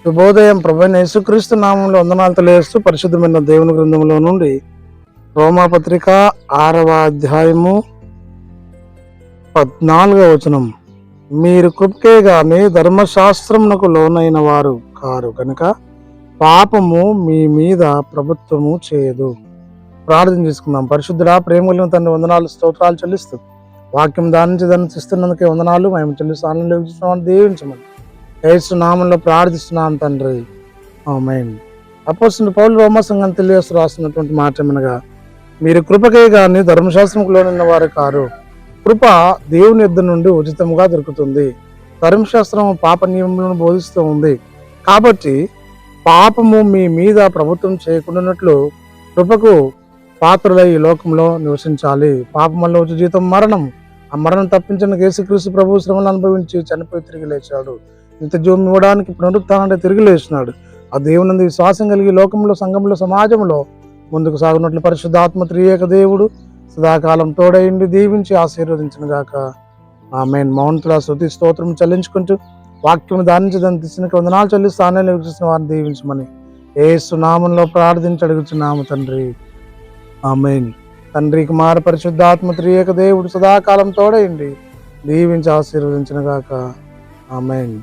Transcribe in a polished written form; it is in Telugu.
శుభోదయం. ప్రభువైన యేసుక్రీస్తు నామంలో వందనాలు తెలియజేస్తూ పరిశుద్ధమైన దేవుని గ్రంథంలో నుండి రోమాపత్రిక 6వ అధ్యాయము 14వ వచనం. మీరు కృపకే గాని ధర్మశాస్త్రమునకు లోనైన వారు కారు కనుక పాపము మీ మీద ప్రభుత్వము చేయదు. ప్రార్థన చేసుకుందాం. పరిశుద్ధుడా, ప్రేమ కలిగిన తండ్రి, వందనాలు స్తోత్రాలు చెల్లిస్తూ వాక్యం దాని నుంచి దాన్ని ఇస్తున్నందుకే వందనాలు. మేము చెల్లిస్తూ ఆనందం దీవించమని యేసు నామంలో ప్రార్థిస్తున్నాను తండ్రి, ఆమేన్. అపోస్తలుడైన పౌలు రోమా సంఘానికి తెలియజేస్తూ రాస్తున్నటువంటి మాట ఏమనగా, మీరు కృపకే గాని ధర్మశాస్త్రంకు లోనున్న వారు కారు. కృప దేవుని యొద్ద నుండి ఉచితంగా దొరుకుతుంది. ధర్మశాస్త్రం పాప నియమములను బోధిస్తూ ఉంది. కాబట్టి పాపము మీ మీద ప్రభుత్వం చేయకుండానట్లు కృపకు పాత్రలై ఈ లోకంలో నివసించాలి. పాపం వల్ల వచ్చే జీతం మరణం. ఆ మరణం తప్పించడానికి యేసుక్రీస్తు ప్రభు శ్రమలు అనుభవించి చనిపోయి తిరిగి లేచాడు. ఇంత జీవం ఇవ్వడానికి పునరుత్థానం తిరిగి లేచినాడు. ఆ దేవుని విశ్వాసం కలిగి లోకంలో, సంఘంలో, సమాజంలో ముందుకు సాగునట్లు పరిశుద్ధాత్మ త్రియేక దేవుడు సదాకాలం తోడైండి దీవించి ఆశీర్వదించిన గాక, ఆమేన్. మౌనతుల స్తుతి స్తోత్రం చెల్లించుకుంటూ వాక్యం దాని దాన్ని తీసిన వందనాలు చెల్లిస్తూ ఆన్లైన్లో వీక్షిస్తున్న వారిని దీవించమని యేసు నామంలో ప్రార్థించి అడుగుచున్నాము తండ్రి, ఆమేన్. తండ్రి, కుమార పరిశుద్ధాత్మ త్రియేక దేవుడు సదాకాలం తోడైండి దీవించి ఆశీర్వదించిన గాక, ఆమేన్.